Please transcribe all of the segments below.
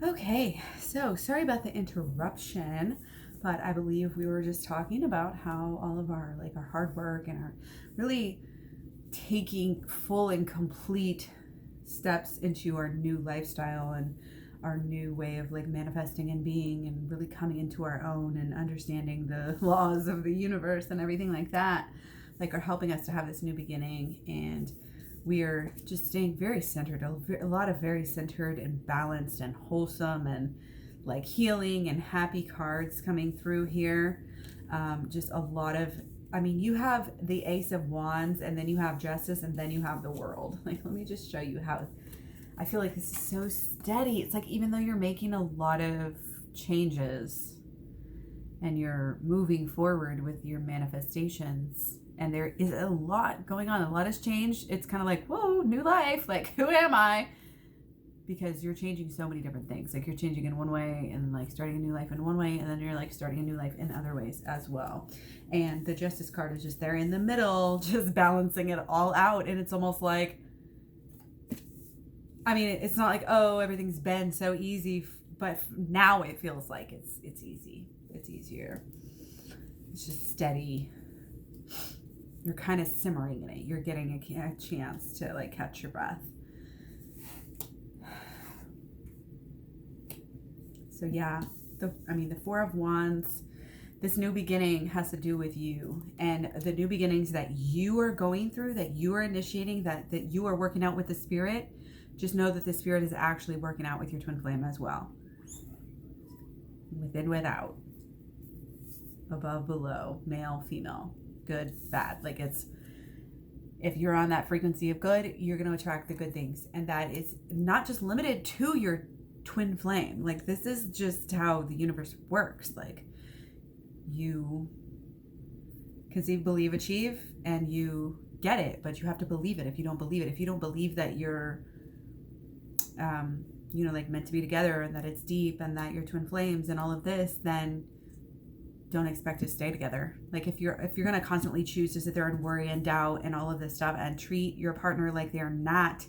Okay, so sorry about the interruption, but I believe we were just talking about how all of our our hard work and our really taking full and complete steps into our new lifestyle and our new way of manifesting and being and really coming into our own and understanding the laws of the universe and everything like that are helping us to have this new beginning. And we are just staying very centered, a lot of very centered and balanced and wholesome and healing and happy cards coming through here. Just a lot of, you have the Ace of Wands, and then you have Justice, and then you have the World. Let me just show you how I feel like this is so steady. It's even though you're making a lot of changes and you're moving forward with your manifestations, and there is a lot going on, a lot has changed. It's kind of whoa, new life. Who am I? Because you're changing so many different things. You're changing in one way and starting a new life in one way, and then you're starting a new life in other ways as well. And the Justice card is just there in the middle, just balancing it all out. And it's almost it's not oh, everything's been so easy, but now it feels like it's easy. It's easier. It's just steady. You're kind of simmering in it. You're getting a chance to catch your breath. So yeah, the Four of Wands, this new beginning has to do with you and the new beginnings that you are going through, that you are initiating, that you are working out with the Spirit. Just know that the Spirit is actually working out with your twin flame as well. Within, without, above, below, male, female, good, bad. It's, if you're on that frequency of good, you're going to attract the good things. And that is not just limited to your twin flame. This is just how the universe works. You conceive, believe, achieve, and you get it, but you have to believe it. If you don't believe it, if you don't believe that you're meant to be together, and that it's deep, and that you're twin flames and all of this, then don't expect to stay together. If you're going to constantly choose to sit there and worry and doubt and all of this stuff and treat your partner like they're not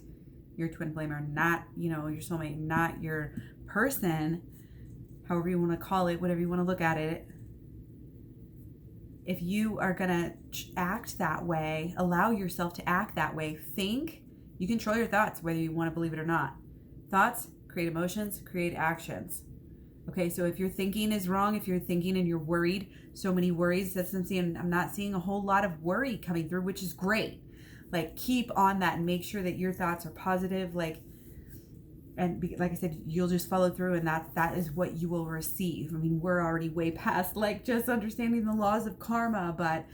your twin flame, or not, your soulmate, not your person, however you want to call it, whatever you want to look at it. If you are going to act that way, allow yourself to act that way, you control your thoughts, whether you want to believe it or not. Thoughts create emotions, create actions. Okay, so if your thinking is wrong, if you're thinking and you're worried, so many worries, I'm not seeing a whole lot of worry coming through, which is great. Keep on that and make sure that your thoughts are positive. And like I said, you'll just follow through, and that is what you will receive. We're already way past just understanding the laws of karma, but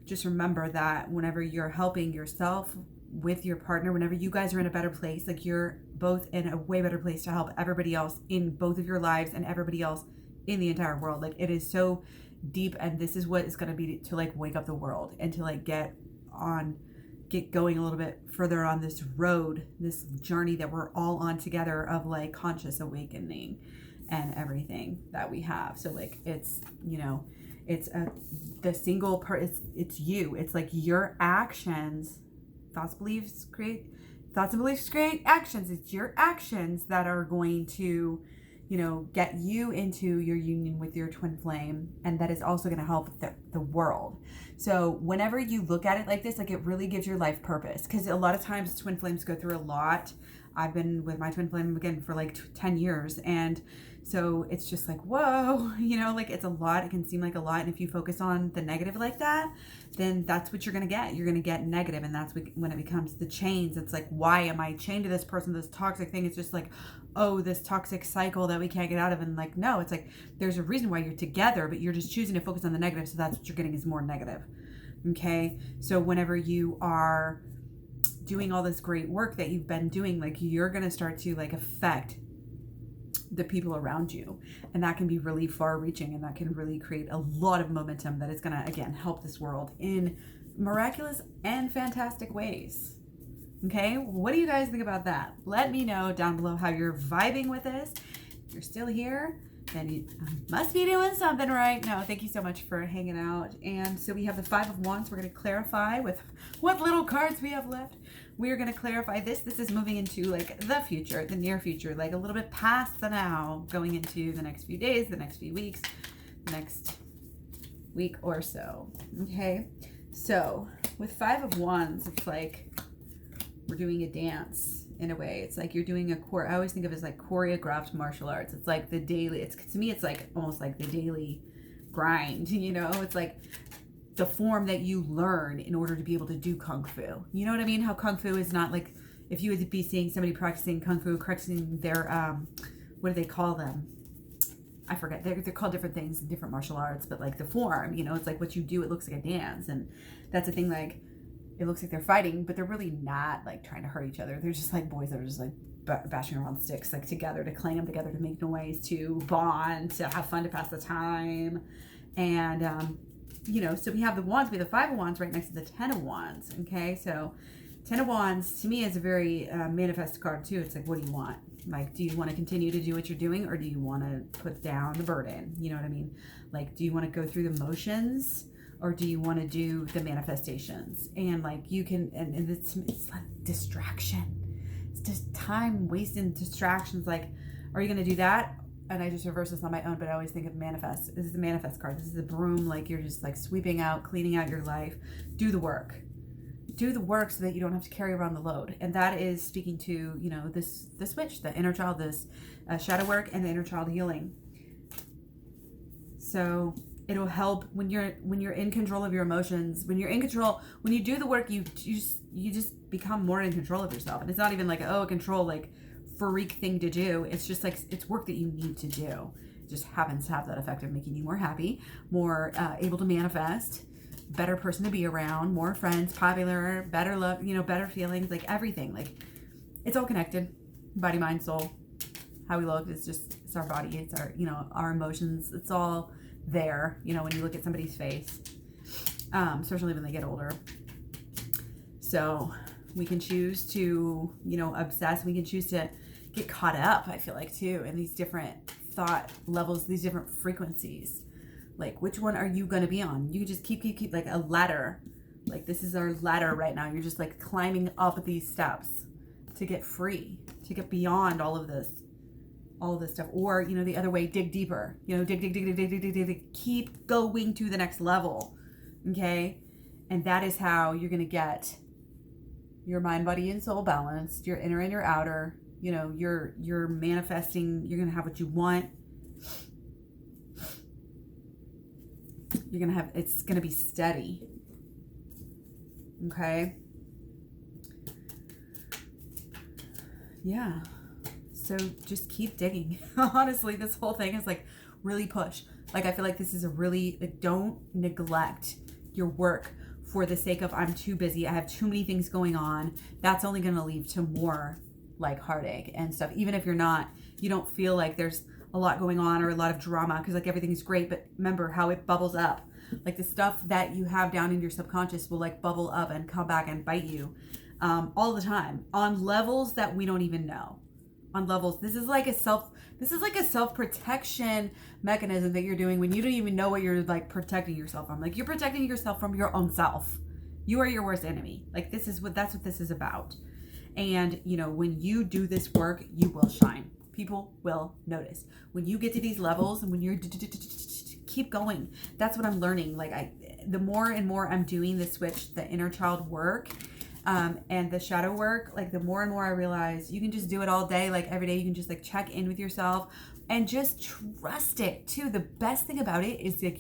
just remember that whenever you're helping yourself with your partner, whenever you guys are in a better place, you're both in a way better place to help everybody else in both of your lives and everybody else in the entire world. It is so deep, and this is what is going to be to wake up the world and to get going a little bit further on this road, this journey that we're all on together of conscious awakening and everything that we have. So it's it's the single part, it's you. It's your actions. Thoughts and beliefs create actions. It's your actions that are going to get you into your union with your twin flame, and that is also going to help the world. So whenever you look at it like this, it really gives your life purpose, because a lot of times twin flames go through a lot. I've been with my twin flame again for 10 years, and so it's just whoa, it's a lot. It can seem like a lot, and if you focus on the negative like that, then that's what you're going to get. You're going to get negative, and that's when it becomes the chains. It's why am I chained to this person, this toxic thing? It's just oh, this toxic cycle that we can't get out of. And no, it's there's a reason why you're together, but you're just choosing to focus on the negative, so that's what you're getting is more negative. Okay, so whenever you are doing all this great work that you've been doing, you're going to start to affect the people around you, and that can be really far reaching, and that can really create a lot of momentum that is going to, again, help this world in miraculous and fantastic ways. Okay, what do you guys think about that? Let me know down below how you're vibing with this. If you're still here, then you must be doing something right. No, thank you so much for hanging out. And so we have the Five of Wands. We're going to clarify with what little cards we have left. We're going to clarify this. This is moving into like the future, the near future, like a little bit past the now, going into the next few days, the next few weeks, next week or so. Okay. So with Five of Wands, it's like we're doing a dance. In a way, it's like you're doing I always think of it as like choreographed martial arts. It's like the daily, to me, it's like almost like the daily grind, you know? It's like the form that you learn in order to be able to do Kung Fu. You know what I mean? How Kung Fu is not like, if you would be seeing somebody practicing Kung Fu, practicing their, what do they call them? I forget. They're called different things in different martial arts, but like the form, you know, it's like what you do, it looks like a dance. And that's the thing, like, it looks like they're fighting, but they're really not like trying to hurt each other. They're just like boys that are just like bashing around sticks, like together, to clang them together, to make noise, to bond, to have fun, to pass the time. And, you know, so we have the wands, we have the Five of Wands right next to the Ten of Wands. Okay. So Ten of Wands to me is a very manifest card too. It's like, what do you want? Like, do you want to continue to do what you're doing, or do you want to put down the burden? You know what I mean? Like, do you want to go through the motions, or do you want to do the manifestations? And like you can, and it's like distraction. It's just time wasting distractions. Like, are you going to do that? And I just reverse this on my own, but I always think of manifest. This is the manifest card. This is the broom. Like you're just like sweeping out, cleaning out your life. Do the work. Do the work so that you don't have to carry around the load. And that is speaking to, you know, the switch, the inner child, this shadow work and the inner child healing. So it'll help when you're in control of your emotions. When you're in control, when you do the work, you just become more in control of yourself. And it's not even like, oh, a control like freak thing to do. It's just like, it's work that you need to do. It just happens to have that effect of making you more happy, more able to manifest, better person to be around, more friends, popular, better love, you know, better feelings, like everything. Like it's all connected. Body, mind, soul. How we look is just, it's our body. It's our, you know, our emotions. It's all there, you know, when you look at somebody's face, especially when they get older. So we can choose to, you know, obsess. We can choose to get caught up, I feel like, too, in these different thought levels, these different frequencies. Like, which one are you going to be on? You can just keep like a ladder. Like, this is our ladder right now. You're just like climbing up these steps to get free, to get beyond all of this stuff. Or, you know, the other way, dig deeper, you know, dig, keep going to the next level. Okay. And that is how you're going to get your mind, body, and soul balanced, your inner and your outer. You know, you're manifesting, you're going to have what you want. You're going to have, it's going to be steady. Okay. Yeah. So just keep digging. Honestly, this whole thing is like really push. Like, I feel like this is a really, like, don't neglect your work for the sake of, I'm too busy, I have too many things going on. That's only going to lead to more like heartache and stuff. Even if you don't feel like there's a lot going on or a lot of drama, because like everything is great, but remember how it bubbles up. Like the stuff that you have down in your subconscious will like bubble up and come back and bite you all the time on levels that we don't even know. On levels, this is like a self-protection mechanism that you're doing when you don't even know what you're like protecting yourself from. Like, you're protecting yourself from your own self. You are your worst enemy. Like, that's what this is about. And, you know, when you do this work, you will shine. People will notice. When you get to these levels and when you're keep going. That's what I'm learning. Like, the more and more I'm doing the switch, the inner child work, and the shadow work, like the more and more I realize you can just do it all day. Like every day you can just like check in with yourself and just trust it too. The best thing about it is like,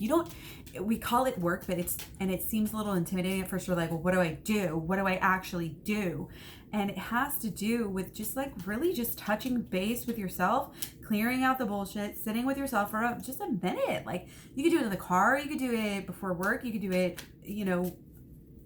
we call it work, but it seems a little intimidating at first. We're like, well, what do I do? What do I actually do? And it has to do with just like really just touching base with yourself, clearing out the bullshit, sitting with yourself for just a minute. Like, you could do it in the car, you could do it before work, you could do it, you know,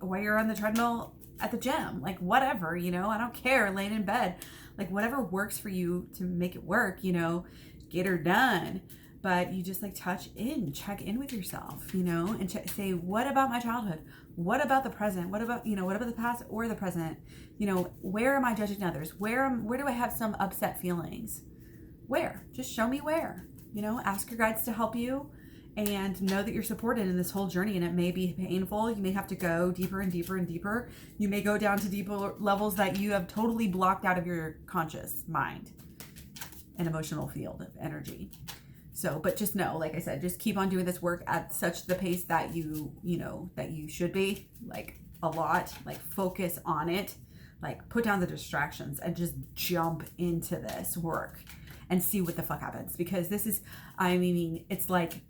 while you're on the treadmill at the gym, like whatever, you know, I don't care, laying in bed, like whatever works for you to make it work, you know, get her done. But you just like check in with yourself, you know, and say, what about my childhood? What about the present? What about the past or the present? You know, where am I judging others? Where do I have some upset feelings? Where? Just show me where. You know, ask your guides to help you, and know that you're supported in this whole journey. And it may be painful. You may have to go deeper and deeper and deeper. You may go down to deeper levels that you have totally blocked out of your conscious mind and emotional field of energy. So, but just know, like I said, just keep on doing this work at such the pace that you know, that you should be, like a lot, like focus on it, like put down the distractions and just jump into this work and see what the fuck happens. Because this is, I mean, it's like,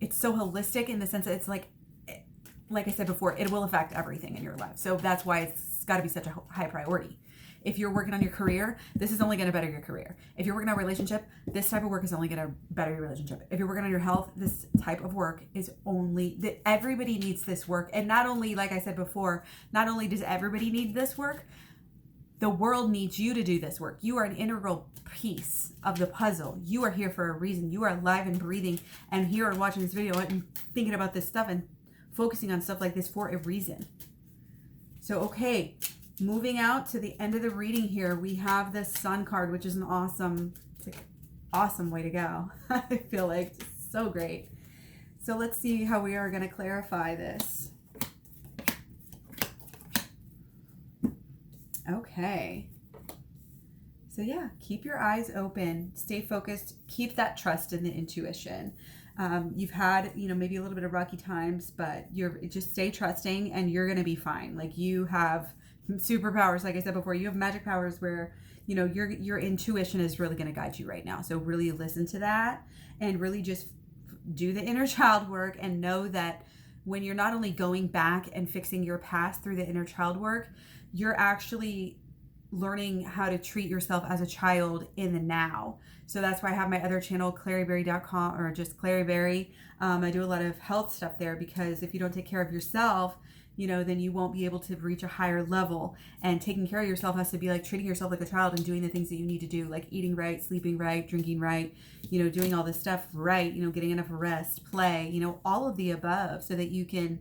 it's so holistic in the sense that it's like I said before, it will affect everything in your life. So that's why it's got to be such a high priority. If you're working on your career, this is only going to better your career. If you're working on a relationship, this type of work is only going to better your relationship. If you're working on your health, this type of work is only that everybody needs this work. And not only, like I said before, not only does everybody need this work, the world needs you to do this work. You are an integral piece of the puzzle. You are here for a reason. You are alive and breathing and here and watching this video and thinking about this stuff and focusing on stuff like this for a reason. So, okay, moving out to the end of the reading here, we have the Sun card, which is an awesome way to go. I feel like it's so great. So let's see how we are going to clarify this. Okay. So yeah, keep your eyes open, stay focused, keep that trust in the intuition. You've had, you know, maybe a little bit of rocky times, but you're just stay trusting and you're going to be fine. Like you have superpowers. Like I said before, you have magic powers where, you know, your intuition is really going to guide you right now. So really listen to that and really just do the inner child work and know that when you're not only going back and fixing your past through the inner child work, you're actually learning how to treat yourself as a child in the now. So that's why I have my other channel, claryberry.com, or just claryberry. I do a lot of health stuff there, because if you don't take care of yourself, you know, then you won't be able to reach a higher level. And taking care of yourself has to be like treating yourself like a child and doing the things that you need to do, like eating right, sleeping right, drinking right, you know, doing all this stuff right, you know, getting enough rest, play, you know, all of the above, so that you can,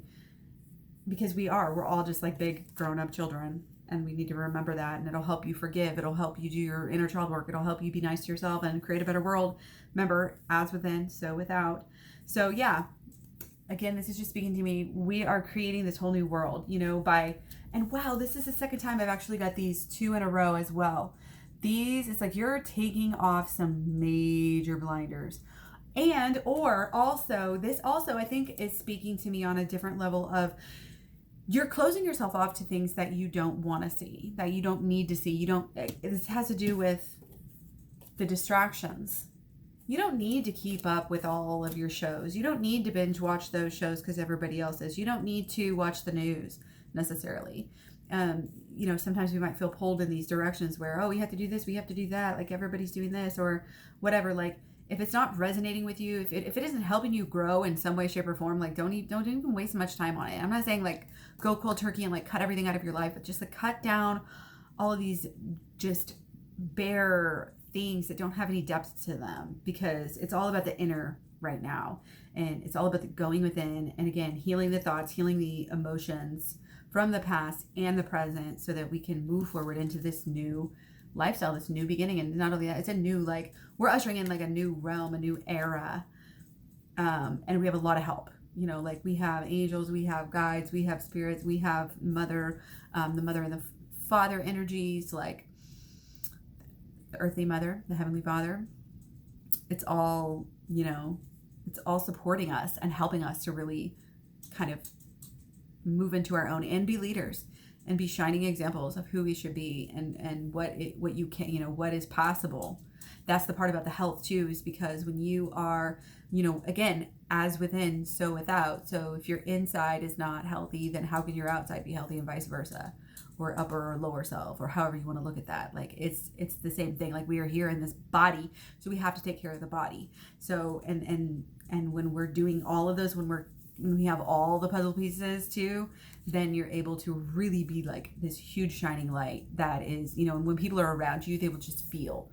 because we're all just like big grown-up children, and we need to remember that. And it'll help you forgive, it'll help you do your inner child work, it'll help you be nice to yourself and create a better world. Remember, as within, so without. So yeah, again, this is just speaking to me. We are creating this whole new world, you know, and wow, this is the second time I've actually got these two in a row as well. It's like you're taking off some major blinders. And, or also, this also I think is speaking to me on a different level of, you're closing yourself off to things that you don't want to see, that you don't need to see. This has to do with the distractions. You don't need to keep up with all of your shows. You don't need to binge watch those shows because everybody else is. You don't need to watch the news necessarily. You know, sometimes we might feel pulled in these directions where, oh, we have to do this, we have to do that, like everybody's doing this or whatever. Like, if it's not resonating with you, if it isn't helping you grow in some way, shape, or form, like don't even waste much time on it. I'm not saying like go cold turkey and like cut everything out of your life, but just like cut down all of these just bare things that don't have any depth to them, because it's all about the inner right now, and it's all about the going within, and again, healing the thoughts, healing the emotions from the past and the present, so that we can move forward into this new lifestyle, this new beginning. And not only that, it's a new, like, we're ushering in like a new realm, a new era, and we have a lot of help, you know, like we have angels, we have guides, we have spirits, we have the mother and the father energies, like the earthly mother, the heavenly father. It's all, you know, it's all supporting us and helping us to really kind of move into our own and be leaders and be shining examples of who we should be, and what you can, you know, what is possible. That's the part about the health too, is because when you are, you know, again, as within, so without. So if your inside is not healthy, then how can your outside be healthy, and vice versa, or upper or lower self, or however you want to look at that. Like it's the same thing. Like we are here in this body, so we have to take care of the body. So and when we're doing all of those, when we have all the puzzle pieces too, then you're able to really be like this huge shining light that is, you know, and when people are around you, they will just feel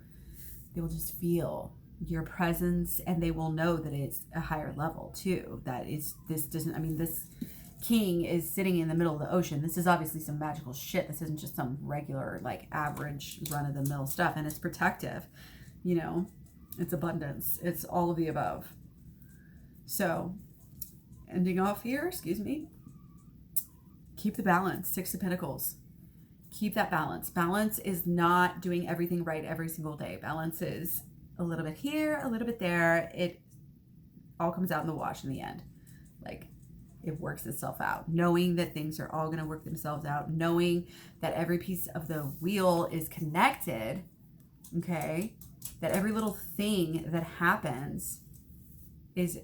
your presence, and they will know that it's a higher level too. That is, this king is sitting in the middle of the ocean. This is obviously some magical shit. This isn't just some regular, like, average run-of-the-mill stuff, and it's protective, you know. It's abundance. It's all of the above. So, ending off here, excuse me, keep the balance. Six of Pentacles. Keep that balance. Balance is not doing everything right every single day. Balance is a little bit here, a little bit there. It all comes out in the wash in the end. Like, it works itself out. Knowing that things are all going to work themselves out. Knowing that every piece of the wheel is connected. Okay? That every little thing that happens is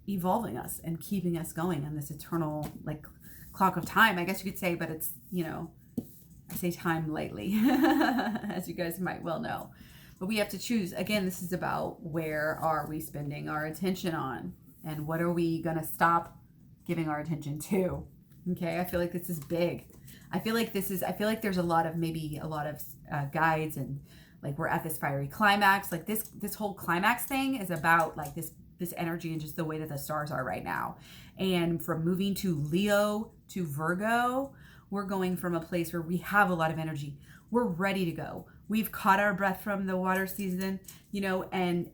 evolving us and keeping us going on this eternal, like, clock of time, I guess you could say, but it's, you know, I say time lightly, as you guys might well know. But we have to choose. Again, this is about where are we spending our attention on, and what are we going to stop giving our attention to? Okay, I feel like this is big. I feel like there's a lot of guides, and like we're at this fiery climax. Like this whole climax thing is about like this energy and just the way that the stars are right now. And from moving to Leo to Virgo, we're going from a place where we have a lot of energy. We're ready to go. We've caught our breath from the water season, you know, and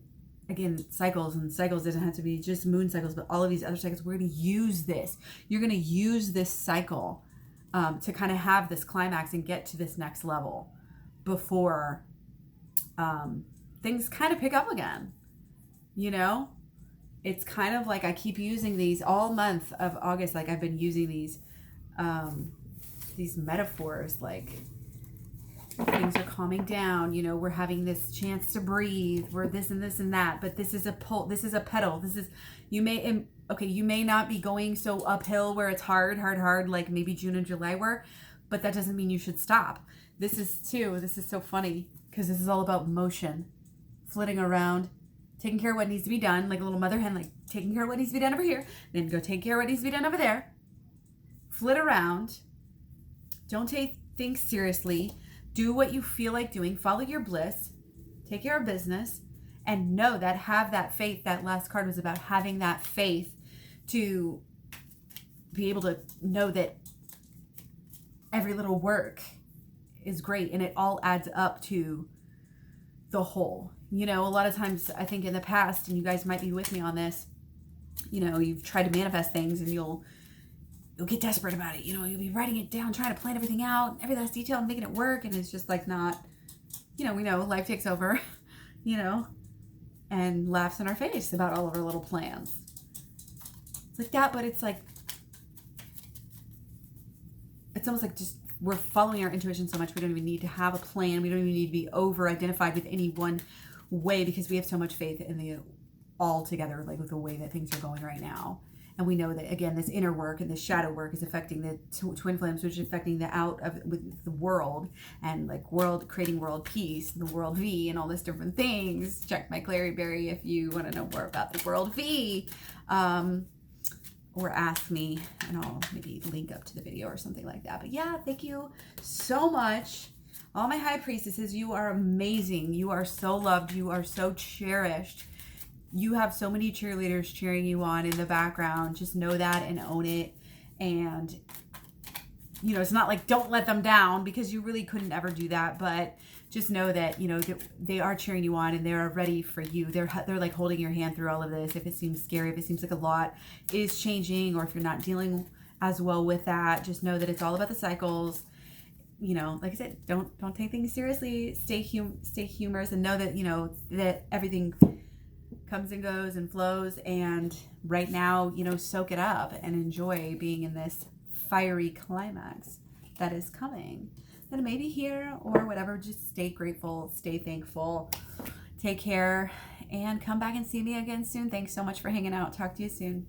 again, cycles doesn't have to be just moon cycles, but all of these other cycles, we're going to use this. You're going to use this cycle to kind of have this climax and get to this next level before things kind of pick up again, you know? It's kind of like I keep using these all month of August. Like I've been using these metaphors, like things are calming down, you know, we're having this chance to breathe, we're this and this and that, but this is a pull, this is a pedal, this is, you may not be going so uphill where it's hard like maybe June and July were, but that doesn't mean you should stop. This is so funny because this is all about motion, flitting around, taking care of what needs to be done, like a little mother hen, like taking care of what needs to be done over here, then go take care of what needs to be done over there, flit around, don't take things seriously, do what you feel like doing, follow your bliss, take care of business, and know that, have that faith. That last card was about having that faith to be able to know that every little work is great and it all adds up to the whole. You know, a lot of times I think in the past, and you guys might be with me on this, you know, you've tried to manifest things and you'll get desperate about it. You know, you'll be writing it down, trying to plan everything out, every last detail, and making it work. And it's just like not, you know, we know life takes over, you know, and laughs in our face about all of our little plans. It's like that, but it's like, it's almost like just we're following our intuition so much we don't even need to have a plan. We don't even need to be over-identified with any one way because we have so much faith in the all together, like with the way that things are going right now. And we know that, again, this inner work and this shadow work is affecting the twin flames, which is affecting the with the world, and like creating world peace, the world V, and all these different things. Check my Claryberry if you want to know more about the world V, or ask me, and I'll maybe link up to the video or something like that. But yeah, thank you so much. All my high priestesses, you are amazing. You are so loved. You are so cherished. You have so many cheerleaders cheering you on in the background. Just know that and own it. And, you know, it's not like don't let them down, because you really couldn't ever do that. But just know that, you know, they are cheering you on and they're ready for you. They're like holding your hand through all of this. If it seems scary, if it seems like a lot is changing, or if you're not dealing as well with that, just know that it's all about the cycles. You know, like I said, don't take things seriously. Stay humorous, and know that, you know, that everything comes and goes and flows, and right now, you know, soak it up and enjoy being in this fiery climax that is coming, that may be here or whatever. Just stay grateful, stay thankful, take care, and come back and see me again soon. Thanks so much for hanging out. Talk to you soon.